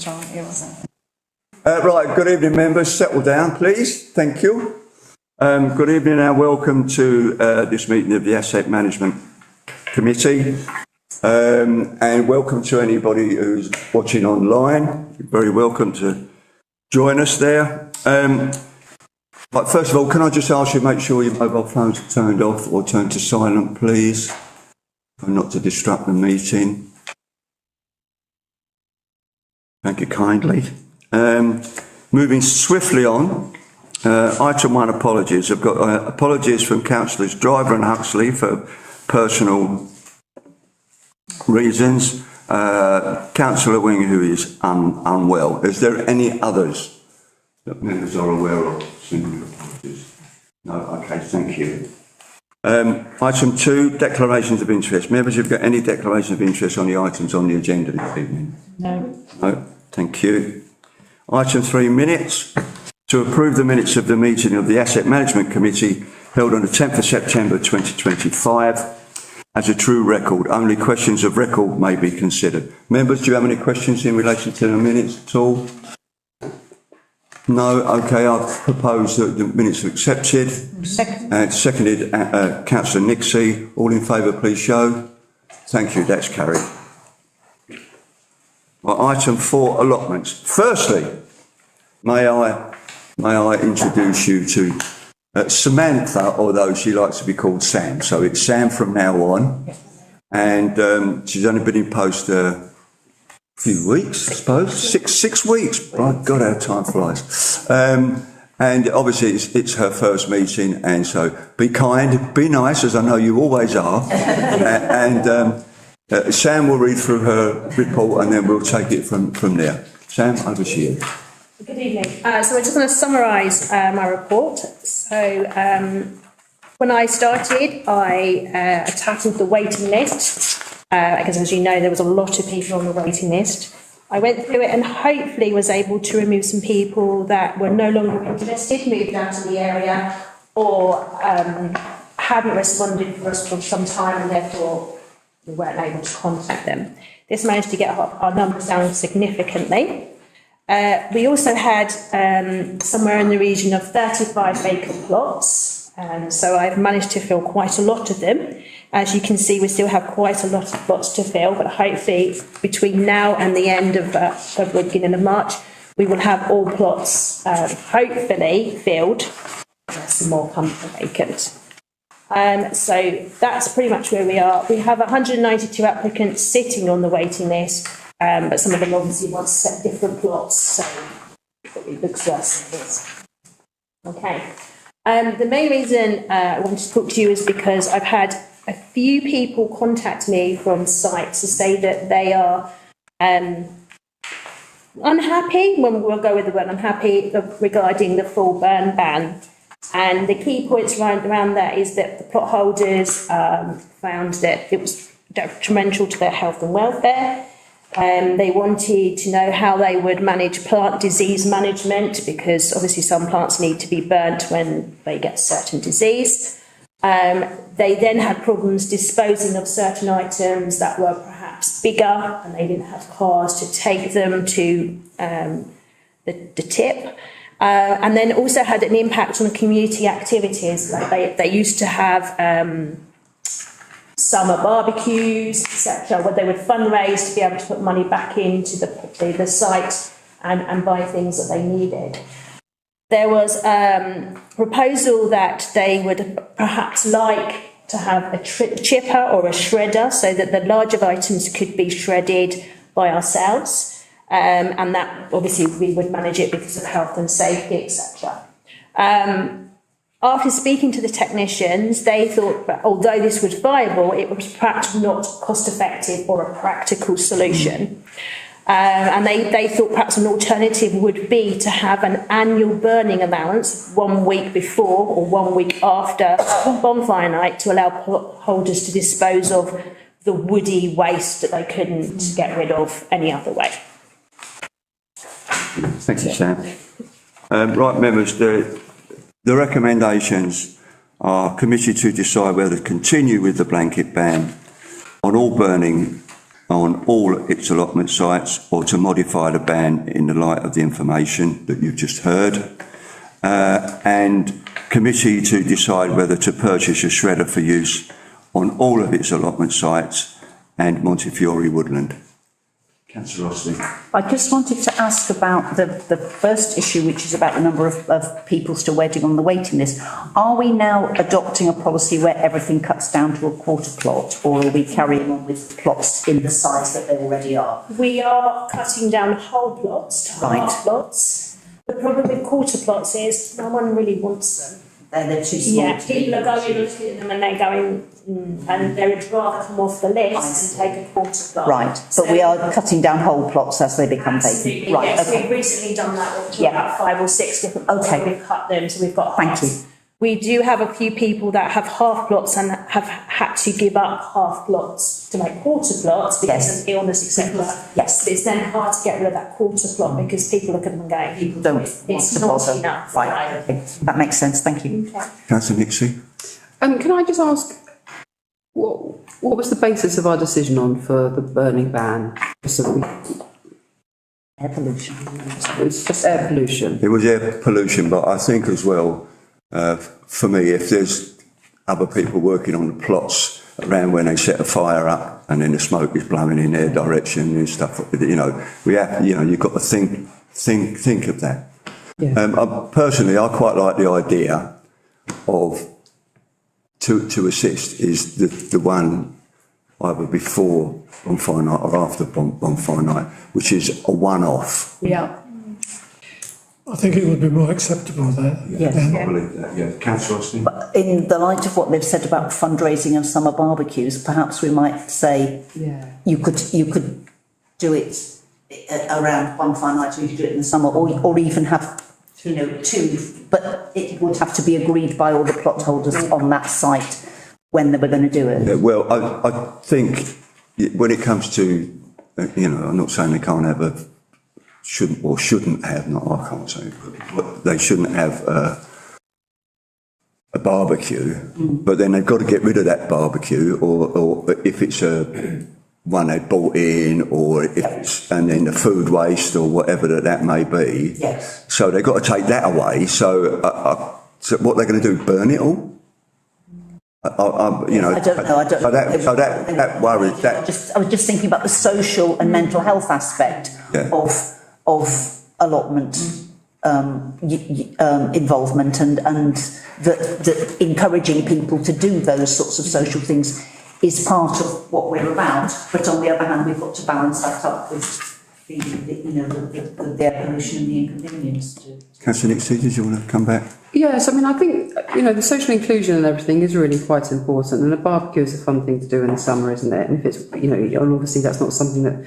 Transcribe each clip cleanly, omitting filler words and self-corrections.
Right, good evening members, settle down please, thank you. Good evening and welcome to this meeting of the Asset Management Committee, and welcome to anybody who's watching online. You're very welcome to join us there. But first of all, can I just ask you to make sure your mobile phones are turned off or turned to silent, please, and not to disrupt the meeting. Thank you kindly. Moving swiftly on, item 1, apologies. I've got apologies from Councillors Driver and Huxley for personal reasons. Councillor Wing, who is unwell. Is there any others that members are aware of? No, okay, thank you. Item 2, declarations of interest. Members, have you got any declarations of interest on the items on the agenda this evening? No. No, thank you. Item 3, minutes. To approve the minutes of the meeting of the Asset Management Committee held on the 10th of September 2025 as a true record. Only questions of record may be considered. Members, do you have any questions in relation to the minutes at all? No, okay, I propose that the minutes are accepted. Seconded, Councillor Nixie. All in favour, please show. Thank you, that's carried. Well, item 4, allotments. Firstly, may I introduce you to Samantha, although she likes to be called Sam. So it's Sam from now on. And she's only been in post few weeks, I suppose, six weeks. My God, how time flies. And obviously it's her first meeting, and so be kind, be nice, as I know you always are. And Sam will read through her report, and then we'll take it from there. Sam, over to you. Good evening. So I just want to summarise my report. So when I started, I tackled the waiting list. Because as you know, there was a lot of people on the waiting list. I went through it and hopefully was able to remove some people that were no longer interested, moved out of the area, or hadn't responded for us for some time and therefore we weren't able to contact them. This managed to get our numbers down significantly. We also had somewhere in the region of 35 vacant plots, so I've managed to fill quite a lot of them. As you can see, we still have quite a lot of plots to fill, but hopefully between now and the end of February, beginning of March, we will have all plots hopefully filled. Some more come vacant. So that's pretty much where we are. We have 192 applicants sitting on the waiting list, but some of them obviously want set different plots, so it looks worse than this. Okay. The main reason I wanted to talk to you is because I've had a few people contact me from sites to say that they are unhappy, we'll go with the word unhappy, regarding the full burn ban. And the key points around that is that the plot holders found that it was detrimental to their health and welfare. They wanted to know how they would manage plant disease management, because obviously some plants need to be burnt when they get certain disease. They then had problems disposing of certain items that were perhaps bigger and they didn't have cars to take them to the tip. And then also had an impact on community activities. Like they used to have summer barbecues, etc., where they would fundraise to be able to put money back into the site and buy things that they needed. There was a proposal that they would perhaps like to have a chipper or a shredder so that the larger items could be shredded by ourselves, and that obviously we would manage it because of health and safety, etc. After speaking to the technicians, they thought that although this was viable, it was perhaps not cost effective or a practical solution. And they thought perhaps an alternative would be to have an annual burning allowance 1 week before or 1 week after bonfire night to allow holders to dispose of the woody waste that they couldn't get rid of any other way. Thank you, Sam. Right, members, the recommendations are committee to decide whether to continue with the blanket ban on all burning on all its allotment sites or to modify the ban in the light of the information that you've just heard. And committee to decide whether to purchase a shredder for use on all of its allotment sites and Montefiore Woodland. Councillor Austin. I just wanted to ask about the first issue, which is about the number of people still waiting on the waiting list. Are we now adopting a policy where everything cuts down to a quarter plot, or are we carrying on with plots in the size that they already are? We are cutting down whole plots to half plots. The problem with quarter plots is no one really wants them. They're too small. Yeah, people are going and looking at them and they're going, and they would rather come off the list and take a quarter plot. Right, but we are cutting down whole plots as they become Absolutely, vacant. Right, yes, okay. we've recently done that with Yeah. about 5 or 6 different plots. Okay. We've cut them, so we've got Thank half. you. We do have a few people that have half plots and have had to give up half plots to make quarter plots because Yes. of illness, etc. Yes. But it's then hard to get rid of that quarter plot because people look at them and go, People don't want it's to not bother. enough. Right, okay. That makes sense, thank you. Okay. Councillor Nixie. Can I just ask, what was the basis of our decision on for the burning ban? So that Air pollution. it was just air pollution. It was air pollution, but I think as well, for me, if there's other people working on the plots around when they set a fire up and then the smoke is blowing in their direction and stuff, we have, you've got to think of that. Yeah. Personally, I quite like the idea of to assist is the one either before bonfire night or after bonfire night, which is a one-off. Yeah. I think it would be more acceptable there. Yes. I believe that, yeah. Councillor Austin. In the light of what they've said about fundraising and summer barbecues, perhaps we might say you could do it around bonfire night, or you could do it in the summer, or even have two, but it would have to be agreed by all the plot holders on that site when they were going to do it. Yeah, well, I think when it comes to, I'm not saying they can't have shouldn't have, not I can't say, but they shouldn't have a barbecue, but then they've got to get rid of that barbecue, or if it's one they bought in, or if it's, and then the food waste or whatever that may be. Yes. So they've got to take that away. So, so what they're going to do? Burn it all? I don't know. So that worries. That I was just thinking about the social and mental health aspect of allotment involvement, and that encouraging people to do those sorts of social things is part of what we're about. But on the other hand, we've got to balance that up with the air pollution and the inconvenience. Councillor Nixie, did you want to come back? Yes, I mean, I think, the social inclusion and everything is really quite important, and a barbecue is a fun thing to do in the summer, isn't it? And if it's, and obviously that's not something that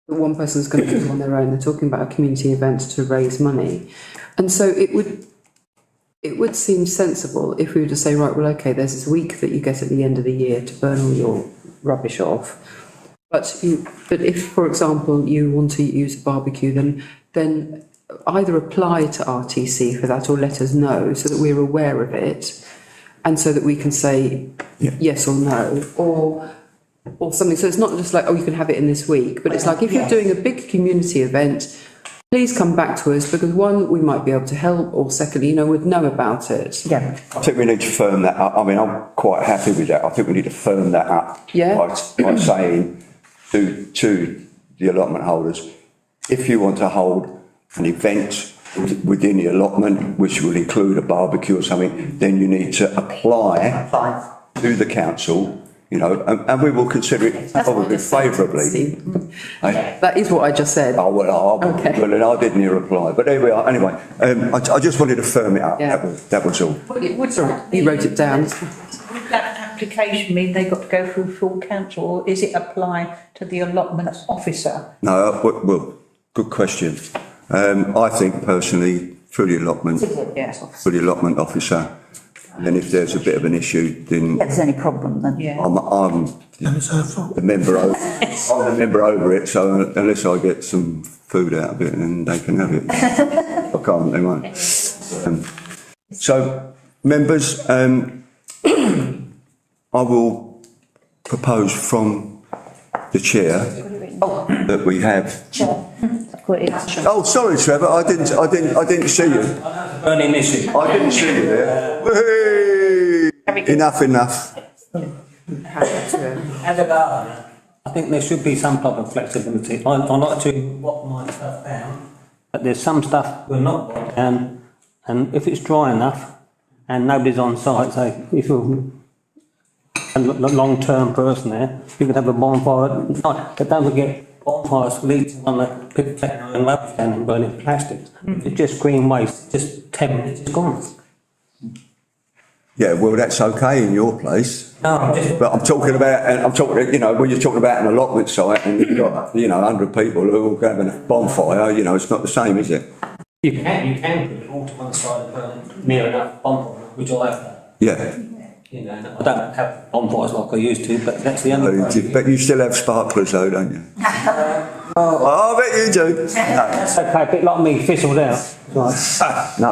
one person's going to do on their own. They're talking about a community event to raise money. And so it would seem sensible if we were to say, right, well, okay, there's this week that you get at the end of the year to burn all your rubbish off. But if, for example, you want to use a barbecue, then either apply to RTC for that or let us know so that we're aware of it, and so that we can say yes or no, or something. So it's not just like, oh, you can have it in this week, but it's like, if you're doing a big community event, please come back to us, because one, we might be able to help, or secondly, we'd know about it. Yeah. I think we need to firm that up. I mean, I'm quite happy with that. I think we need to firm that up by saying to the allotment holders, if you want to hold an event within the allotment, which will include a barbecue or something, then you need to apply to the council, and we will consider it probably favourably. That is what I just said. Oh, well, Okay. well, then I didn't hear a reply. But there we are. Anyway, I just wanted to firm it up. Yeah. That was all. You wrote it down. Would that application mean they've got to go through full council, or is it apply to the allotment officer? No, well, good question. I think personally, through the allotment officer, and then if there's a bit of an issue, then If there's any problem, then I'm the member over. I'm the member over it. So unless I get some food out of it, then they can have it. If I can't, they won't. So members, I will propose from the chair, that we have. I've got it. Oh, sorry, Trevor, I didn't see you. Burning issue. I didn't see you there. Whee! Enough. As a gardener, I think there should be some type of flexibility. I like to walk my stuff down, but there's some stuff we're not walk down, and if it's dry enough and nobody's on site, say if you're a long-term person there, you could have a bonfire at night, but don't forget bonfires leading on the pick techno and rubbish down and burning plastics. If it's just green waste, just 10 minutes it's gone. Yeah, well, that's okay in your place. No, I'm just, But I'm talking, when you're talking about an allotment site and you've got, 100 people who are all having a bonfire, it's not the same, is it? you can put it all to one side and burn it near enough bonfire, which I have. Yeah. I don't have bonfires like I used to, but that's the only way. But you still have sparklers though, don't you? I bet you do. No. That's okay, a bit like me, fizzled out. Right. No.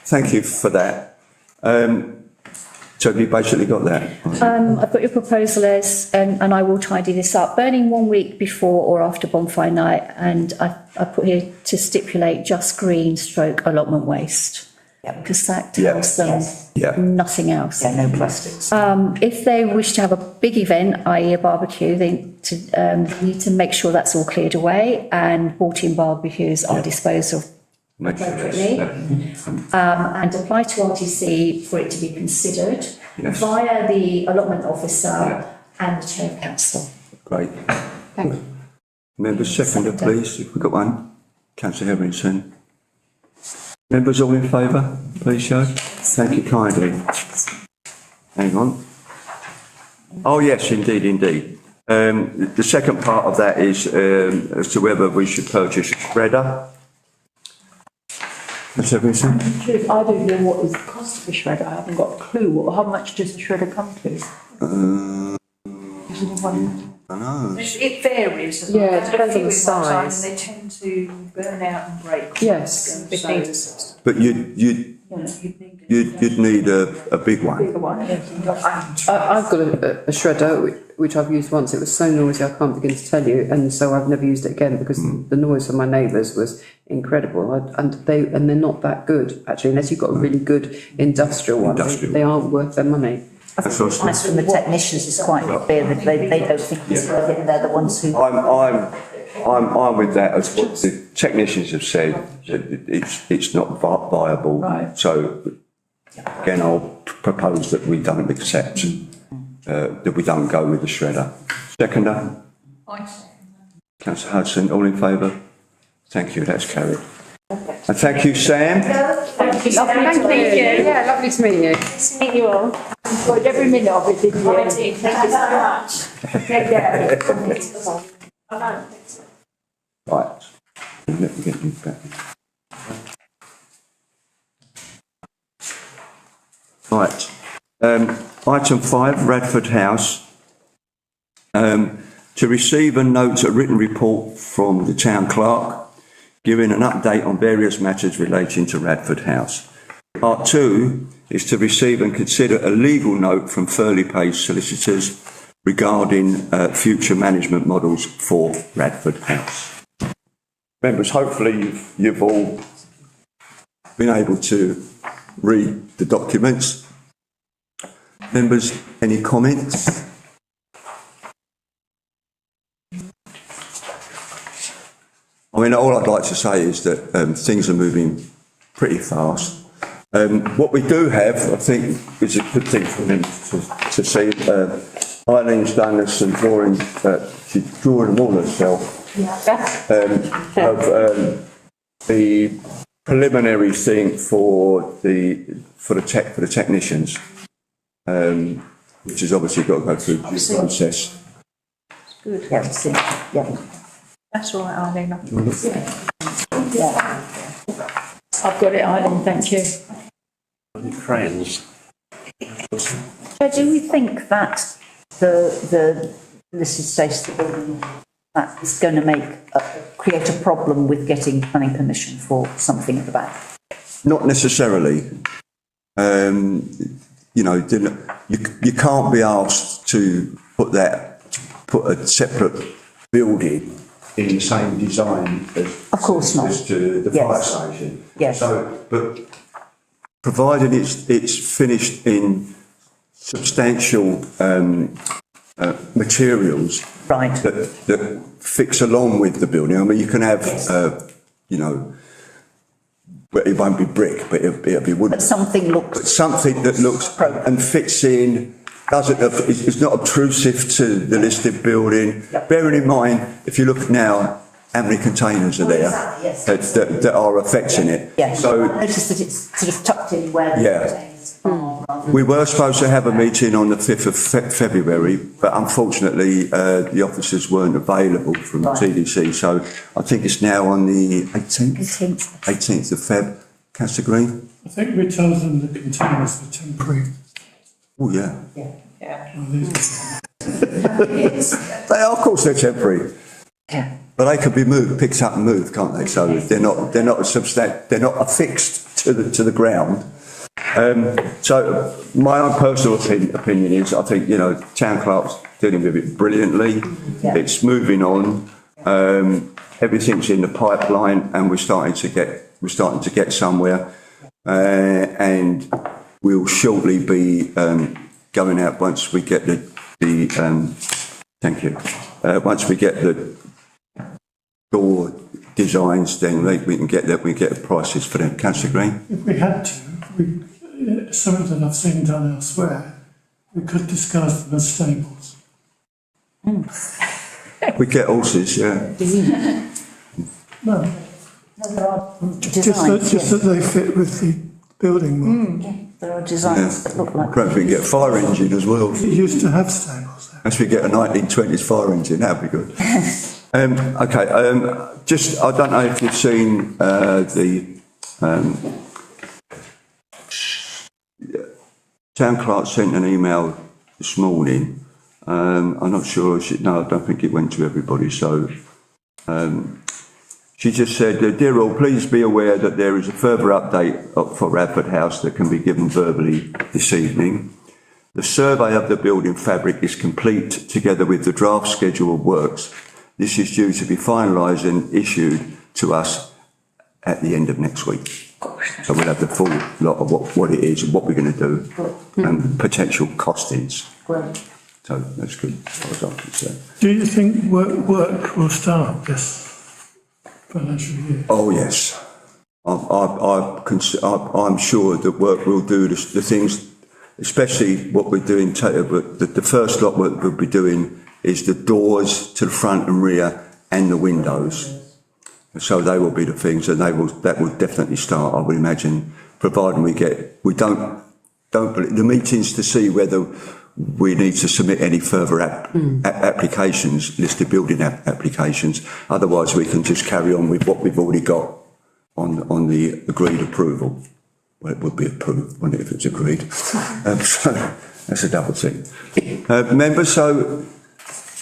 Thank you for that. So have you basically got that? I've got your proposal as, and I will tidy this up, burning 1 week before or after bonfire night, and I put here to stipulate just green stroke allotment waste. Because that tells them nothing else. Yeah, no plastics. If they wish to have a big event, i.e. a barbecue, they need to make sure that's all cleared away and bought-in barbecues are disposed of appropriately, and apply to RTC for it to be considered via the allotment officer and the chair of council. Great. Thank you. Members, seconder, please, if we've got one. Councillor Hetherington. Members all in favour, please show. Thank you kindly. Hang on. Oh yes, indeed. The second part of that is as to whether we should purchase a shredder. Ms. Hetherington? Truth, I don't know what is the cost of a shredder. I haven't got a clue. How much does a shredder come to? Is anyone? I know. It varies. Yeah, it depends on the size. And they tend to burn out and break. Yes. So, But you'd need a big one. bigger one. I've got a shredder which I've used once. It was so noisy I can't begin to tell you, and so I've never used it again because the noise from my neighbours was incredible. And they're not that good actually, unless you've got a really good industrial one. They aren't worth their money. I think the advice from the technicians is quite clear that they don't think it's worth it, and they're the ones who. I'm with that, as what the technicians have said, that it's not viable. Right. So, again, I'll propose that we don't accept, that we don't go with the shredder. Seconder? Councillor Hudson, all in favour? Thank you, that's carried. And thank you, Sam. Thank you. Yeah, lovely to meet you. Nice to meet you all. Enjoyed every minute of it, didn't you? Thank you so much. Take care. Right. Let me get you back. Right. Item 5, Radford House. To receive and note a written report from the town clerk giving an update on various matters relating to Radford House. Part 2 is to receive and consider a legal note from Furley Page solicitors regarding future management models for Radford House. Members, hopefully you've all been able to read the documents. Members, any comments? I mean, all I'd like to say is that things are moving pretty fast. What we do have, I think, is a good thing for them to see. Eileen's done some drawings, she's drawing them all herself. Of the preliminary thing for the technicians, which has obviously got to go through the process. Good. Yeah. That's all right, Eileen. I've got it, Eileen, thank you. Crayons. So do we think that the listed status of the building that is going to create a problem with getting planning permission for something at the back? Not necessarily. You can't be asked to put put a separate building in the same design as. Of course not. As to the fire Yes. station. Yes. So, but provided it's finished in substantial, materials. Right. That fix along with the building. I mean, you can have, you know, well, it won't be brick, but it'll be wooden. But something looks. Something that looks and fits in, it's not obtrusive to the listed building. Bearing in mind, if you look now, how many containers are there Exactly, yes. that are affecting it? Yes. So I noticed that it's sort of tucked in where the Yeah. containers are. rather than- we were supposed to have a meeting on the 5th of February, but unfortunately, the officers weren't available from Right. TDC. So I think it's now on the 18th 18th. of Feb. Councillor Green? I think we told them the containers were temporary. Oh, yeah. Well, these They are, of course, they're temporary. Yeah. But they could be moved, picked up and moved, can't they? So they're not they're not affixed to the ground. So my own personal opinion is, I think, you know, Town Clerk's dealing with it brilliantly. Yeah. It's moving on. Everything's in the pipeline, and we're starting to get somewhere. And we'll shortly be going out once we get the thank you. Once we get the door designs, then we can get the prices for them. Councillor Green? If we had to, something that I've seen done elsewhere, we could disguise them as stables. We get horses, yeah. No, Designs, just that they fit with the building more. there are designs that look like. Perhaps we can get a fire engine as well. It used to have stables there. As we get a 1920s fire engine, that'd be good. Okay, just, I don't know if you've seen Town Clerk sent an email this morning. I'm not sure, no, I don't think it went to everybody, so she just said, "Dear all, please be aware that there is a further update for Radford House that can be given verbally this evening. The survey of the building fabric is complete, together with the draft schedule of works. This is due to be finalised and issued to us at the end of next week. So we'll have the full lot of what it is and what we're going to do and potential costings. Great. So that's good, as far as I'm concerned. Do you think work will start this financial year? Oh, yes. I'm sure that work will do the things, especially what we're doing, the first lot we'll be doing is the doors to the front and rear and the windows. So they will be the things, and that will definitely start, I would imagine, providing we don't the meetings to see whether we need to submit any further applications, listed building applications. Otherwise, we can just carry on with what we've already got on the agreed approval. Well, it would be approved, wouldn't it, if it's agreed? So that's a double thing. Members, so,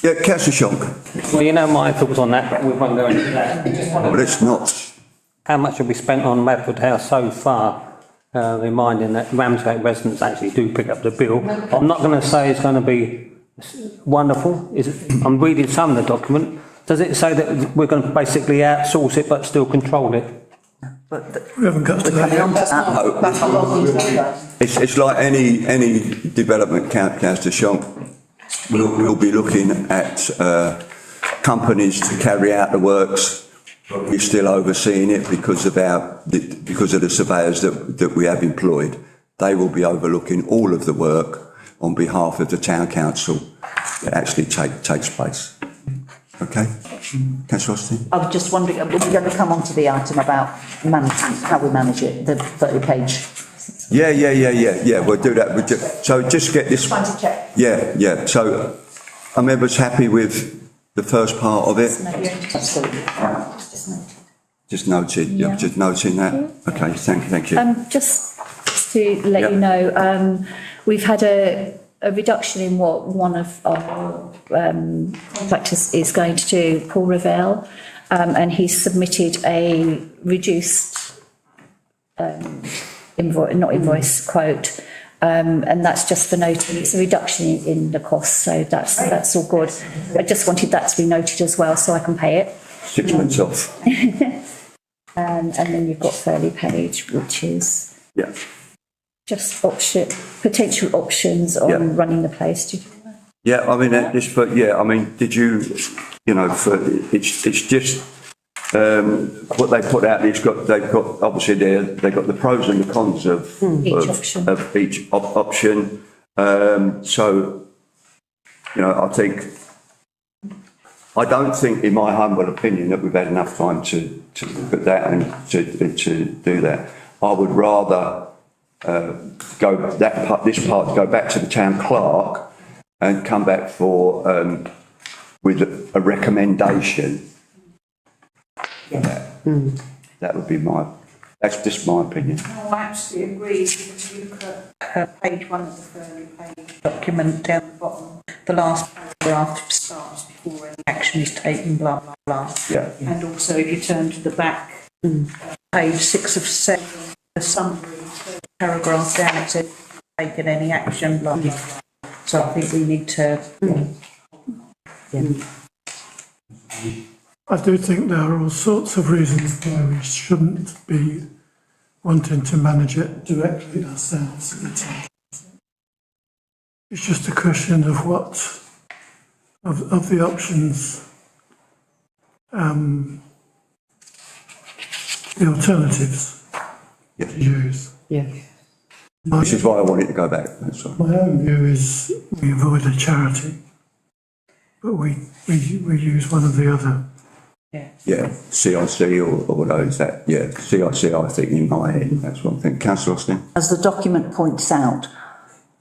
yeah, Councillor Shonk. Well, you know my thoughts on that, but we won't go into that. But it's not. How much have we spent on Radford House so far? Reminding that Ramsgate residents actually do pick up the bill. I'm not going to say it's going to be wonderful. I'm reading some of the document. Does it say that we're going to basically outsource it but still control it? We haven't got to that yet. It's like any development, Councillor Shonk. We'll be looking at companies to carry out the works. We're still overseeing it because of the surveyors that we have employed. They will be overlooking all of the work on behalf of the town council that actually takes place. Okay, Councillor Austin. I was just wondering, are we going to come on to the item about management, how we manage it, the 30-page? Yeah. We'll do that. So just get this. Trying to check. Yeah. So are members happy with the first part of it? Absolutely. Just noted. Yeah. Just noting that. Okay. Thank you. Just to let you know, we've had a reduction in what one of our contractors is going to do, Paul Ravel, and he's submitted a reduced quote, and that's just for noting, it's a reduction in the cost, so that's all good. I just wanted that to be noted as well, so I can pay it. 6 months off. And then you've got fairly paid, which is Yeah. just potential options on Yeah. running the place. Yeah, I mean, did you, it's just, what they put out, they've got, obviously they've got the pros and the cons of each option. So, I don't think, in my humble opinion, that we've had enough time to look at that and to do that. I would rather this part go back to the town clerk and come back with a recommendation. That would be that's just my opinion. No, I absolutely agree, because you look at page 1 of the Fairly Paid document down the bottom, the last paragraph starts before any action is taken, blah, blah, blah. Yeah. And also if you turn to the back, page 6 of 7, the summary, paragraph down, it says, taken any action, blah, blah, blah. So I think we need to... I do think there are all sorts of reasons why we shouldn't be wanting to manage it directly ourselves at the time. It's just a question of of the options, the alternatives to use. Yeah. This is why I wanted to go back. That's all. My own view is we avoid a charity, but we use one or the other. Yeah, CIC or whatever is that? Yeah, CIC, I think, in my head. That's what I think. Councillor Austin? As the document points out,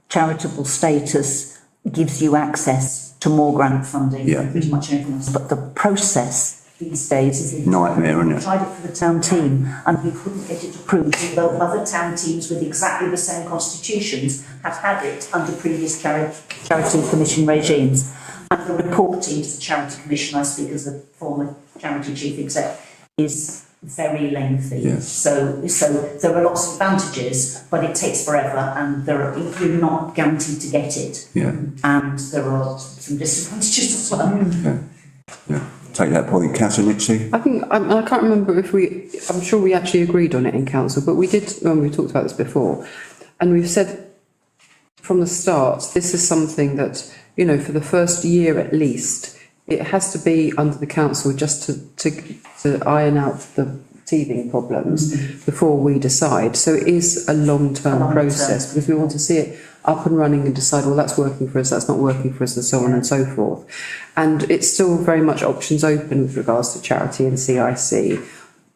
charitable status gives you access to more grant funding than pretty much anything else. But the process these days is nightmare, isn't it? We tried it for the town team and we couldn't get it approved, although other town teams with exactly the same constitutions have had it under previous charity commission regimes. And the reporting to the Charity Commission, I speak as a former charity chief exec, is very lengthy. Yes. So there are lots of advantages, but it takes forever, and you're not guaranteed to get it. Yeah. And there are some disadvantages as well. Yeah. Take that point. Councillor Nixie? I think, I can't remember I'm sure we actually agreed on it in council, but we did, when we talked about this before, and we've said from the start, this is something that, for the first year at least, it has to be under the council just to iron out the teething problems before we decide. So it is a long-term process, because we want to see it up and running and decide, well, that's working for us, that's not working for us, and so on and so forth. And it's still very much options open with regards to charity and CIC,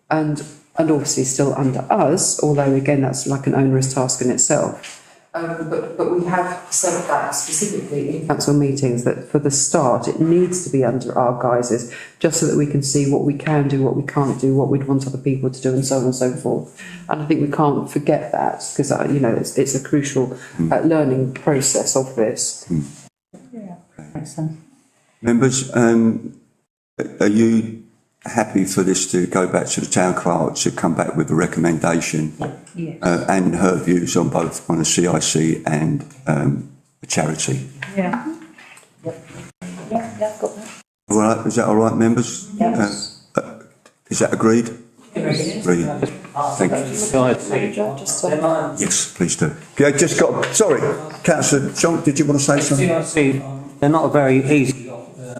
and obviously still under us, although again that's like an onerous task in itself. But we have said that specifically in council meetings, that for the start it needs to be under our guises, just so that we can see what we can do, what we can't do, what we'd want other people to do, and so on and so forth. And I think we can't forget that, because it's a crucial learning process of this. Yeah, makes sense. Members, are you happy for this to go back to the town clerk to come back with a recommendation? Yes. And her views on both on the CIC and the charity? Yeah. Yeah, I've got that. All right, is that all right, members? Yes. Is that agreed? Agreed. Thank you. Yes, please do. Okay, sorry, Councillor John, did you want to say something? CIC, they're not a very easy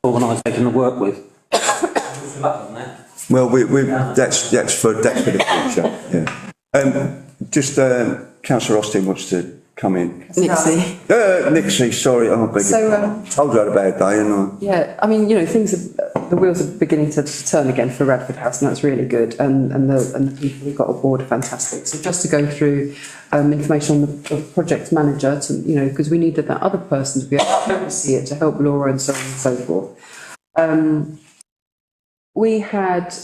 organisation to work with. Well, that's for the future. Yeah. Councillor Austin wants to come in. Nixie. Nixie, sorry, I beg your pardon. Told you I had a bad day, and Yeah, I mean, the wheels are beginning to turn again for Radford House, and that's really good. And the people who got aboard are fantastic. So just to go through information on the project manager, because we needed that other person to be able to oversee it, to help Laura and so on and so forth. We had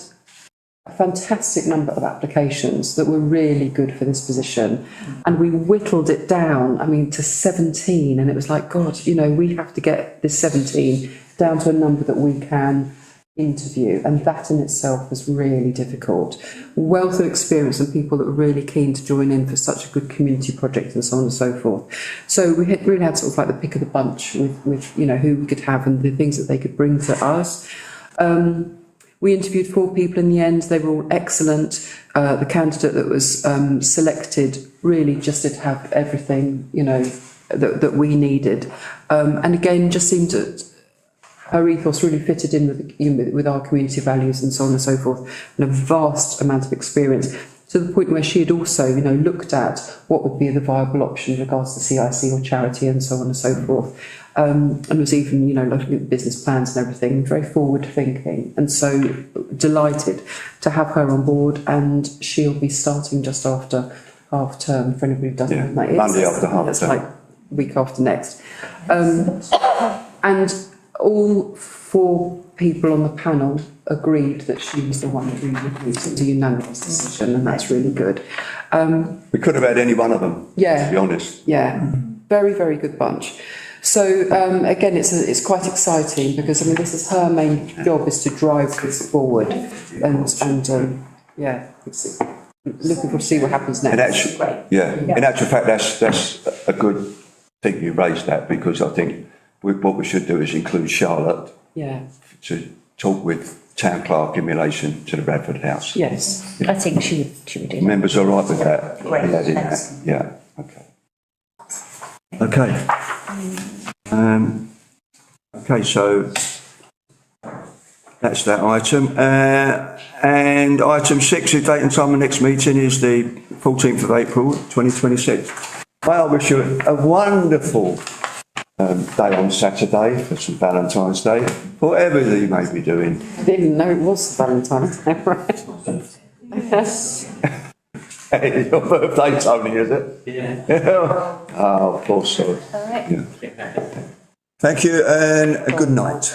a fantastic number of applications that were really good for this position, and we whittled it down, to 17, and it was like, God, we have to get this 17 down to a number that we can, interview, and that in itself was really difficult. Wealth of experience and people that were really keen to join in for such a good community project and so on and so forth. So we really had sort of like the pick of the bunch with you know, who we could have and the things that they could bring to us. We interviewed 4 people in the end. They were all excellent. The candidate that was selected really just did have everything, you know, that we needed. And again, just seemed to, her ethos really fitted in with, you know, with our community values and so on and so forth, and a vast amount of experience, to the point where she had also, you know, looked at what would be the viable option in regards to CIC or charity and so on and so forth. And was even, you know, looking at business plans and everything, very forward thinking, and so delighted to have her on board. And she'll be starting just after half term, for anybody who doesn't know what that is. Monday after half term. That's like week after next. And all 4 people on the panel agreed that she was the one who recruited, a unanimous decision, and that's really good. We could have had any one of them, Yeah. to be honest. Yeah, very, very good bunch. So again, it's quite exciting because I mean this is her main job, is to drive this forward, and yeah, it's looking forward to see what happens next. In actual fact, that's a good thing you raised that, because I think what we should do is include Charlotte Yeah. to talk with Town Clerk in relation to the Bradford House. Yes. I think she would do that. Members are right with that? Great, Thanks. Yeah, okay. Okay. Okay, so that's that item. And item 6, the date and time of next meeting is the 14th of April, 2026. I wish you a wonderful day on Saturday for St Valentine's Day, whatever you may be doing. I didn't know it was Valentine's Day, right? Your birthday, Tony, is it? Yeah. Oh, poor sod. All right. Yeah. Thank you and a good night.